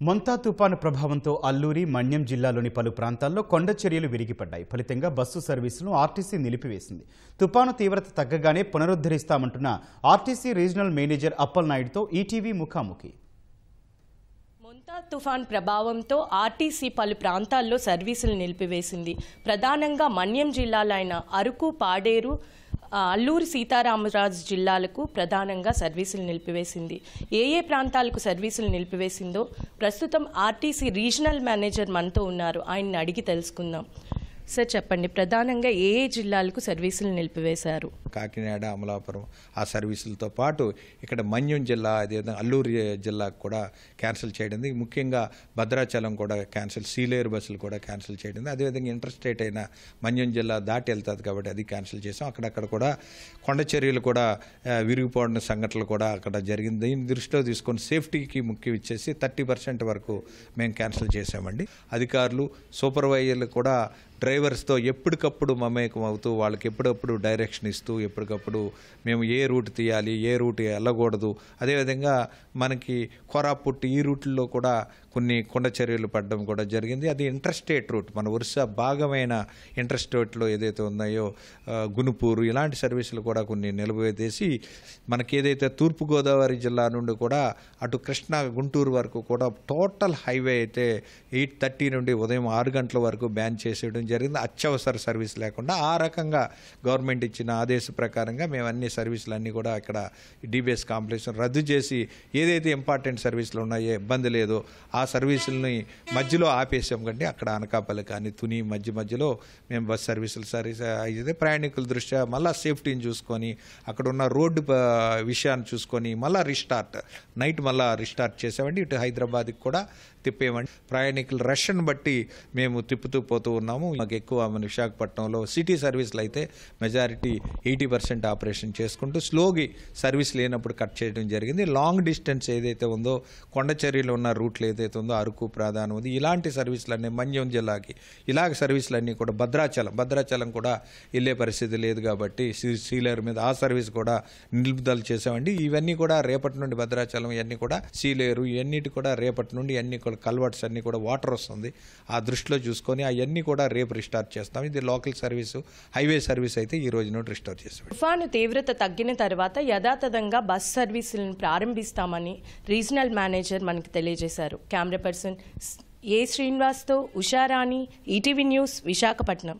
మొంతా తుపాను ప్రభావంతో అల్లూరి మన్యం జిల్లాలోని పలు ప్రాంతాల్లో కొండ చర్యలు విరిగిపడ్డాయి. ఫలితంగా బస్సు సర్వీసులను ఆర్టీసీ నిలిపివేసింది. తుపాను తీవ్రత తగ్గగానే పునరుద్ధరిస్తామంటున్న ఆర్టీసీ రీజనల్ మేనేజర్ అప్పల్ నాయుడుతో ఈటీవీ ముఖాముఖి. మొంతా తుఫాన్ ప్రభావంతో ఆర్టీసీ పలు ప్రాంతాల్లో సర్వీసులు నిలిపివేసింది. ప్రధానంగా మన్యం జిల్లాలైన అరకు, పాడేరు, అల్లూరి సీతారామరాజు జిల్లాలకు ప్రధానంగా సర్వీసులు నిలిపివేసింది. ఏ ప్రాంతాలకు సర్వీసులు నిలిపివేసిందో ప్రస్తుతం ఆర్టీసీ రీజనల్ మేనేజర్ మనతో ఉన్నారు. ఆయన్ని అడిగి తెలుసుకుందాం. సార్ చెప్పండి, ప్రధానంగా ఏ జిల్లాలకు సర్వీసులు నిలిపివేశారు? కాకినాడ, అమలాపురం ఆ సర్వీసులతో పాటు ఇక్కడ మన్యం జిల్లా, అదేవిధంగా అల్లూరి జిల్లాకు కూడా క్యాన్సిల్ చేయడం, ముఖ్యంగా భద్రాచలం కూడా క్యాన్సిల్, సీలేరు బస్సులు కూడా క్యాన్సిల్ చేయడం, అదేవిధంగా ఇంటర్స్టేట్ అయిన మన్యం జిల్లా దాటి వెళ్తుంది కాబట్టి అది క్యాన్సిల్ చేసాం. అక్కడక్కడ కూడా కొండ చర్యలు కూడా విరిగిపోవడం సంఘటనలు కూడా అక్కడ జరిగింది. దీన్ని దృష్టిలో తీసుకొని సేఫ్టీకి ముఖ్యం ఇచ్చేసి 30% వరకు మేము క్యాన్సిల్ చేసామండి. అధికారులు, సూపర్వైజర్లు కూడా డ్రైవర్స్తో ఎప్పటికప్పుడు మమేకం అవుతూ వాళ్ళకి ఎప్పుడప్పుడు డైరెక్షన్ ఇస్తూ ఎప్పటికప్పుడు మేము ఏ రూట్ తీయాలి, ఏ రూట్ వెళ్ళకూడదు, అదేవిధంగా మనకి కోరాపుట్టి ఈ రూట్లో కూడా కొన్ని కొండ చర్యలు పడడం కూడా జరిగింది. అది ఇంటర్స్టేట్ రూట్, మన ఒరిస్సా భాగమైన ఇంటర్స్టేట్లో ఏదైతే ఉన్నాయో గునుపూరు ఇలాంటి సర్వీసులు కూడా కొన్ని నిలబెట్టేసి మనకి ఏదైతే తూర్పుగోదావరి జిల్లా నుండి కూడా అటు కృష్ణా, గుంటూరు వరకు కూడా టోటల్ హైవే అయితే 8:30 నుండి ఉదయం 6 గంటల వరకు బ్యాన్ చేసేయడం జరిగింది. అత్యవసర సర్వీస్ లేకుండా ఆ రకంగా గవర్నమెంట్ ఇచ్చిన ఆదేశ ప్రకారంగా మేము అన్ని సర్వీసులన్నీ కూడా ఇక్కడ డీబీఎస్ కాంప్లెక్స్ రద్దు చేసి ఏదైతే ఇంపార్టెంట్ సర్వీసులు ఉన్నాయో ఇబ్బంది లేదో ఆ సర్వీసులని మధ్యలో ఆపేసాం. కంటే అక్కడ అనకాపల్లి కానీ తుని మధ్యలో మేము బస్ సర్వీసులు అయితే ప్రయాణికుల దృష్ట్యా మళ్ళీ సేఫ్టీని చూసుకొని అక్కడ ఉన్న రోడ్డు విషయాన్ని చూసుకొని మళ్ళీ నైట్ రిస్టార్ట్ చేసామండి. ఇటు హైదరాబాద్కి కూడా తిప్పేయమండి. ప్రయాణికుల రష్ను బట్టి మేము తిప్పుతూ పోతూ ఉన్నాము. మాకు ఎక్కువ మన విశాఖపట్నంలో సిటీ సర్వీసులు అయితే మెజారిటీ 80% ఆపరేషన్ చేసుకుంటూ స్లోగా సర్వీస్ లేనప్పుడు కట్ చేయడం జరిగింది. లాంగ్ డిస్టెన్స్ ఏదైతే ఉందో కొండ చర్యలు ఉన్న రూట్లు ఏదైతే ఉందో అరకు ప్రధానం ఉంది. ఇలాంటి సర్వీసులన్నీ మన్యం జిల్లాకి ఇలాగ సర్వీసులన్నీ కూడా భద్రాచలం కూడా వెళ్ళే పరిస్థితి లేదు కాబట్టి సీలేరు మీద ఆ సర్వీస్ కూడా నిలుపుదల చేసామండి. ఇవన్నీ కూడా రేపటి నుండి భద్రాచలం ఇవన్నీ కూడా సీలేరు ఇవన్నిటి కూడా రేపటి నుండి అన్ని కూడా కల్వర్ట్స్ అన్ని కూడా వాటర్ వస్తుంది. ఆ దృష్టిలో చూసుకొని అవన్నీ కూడా రేపు రిస్టార్ట్ చేస్తాం. ఇది లోకల్ సర్వీసు, హైవే సర్వీస్ అయితే ఈ రోజు నుండి రిస్టార్ట్ చేస్తాం. తుఫాను తీవ్రత తగ్గిన తర్వాత యథాతథంగా బస్ సర్వీసులను ప్రారంభిస్తామని రీజనల్ మేనేజర్ మనకు తెలియజేశారు. కెమెరా పర్సన్ ఏ శ్రీనివాస్తో ఉషారాణి, ఈటీవీ న్యూస్, విశాఖపట్నం.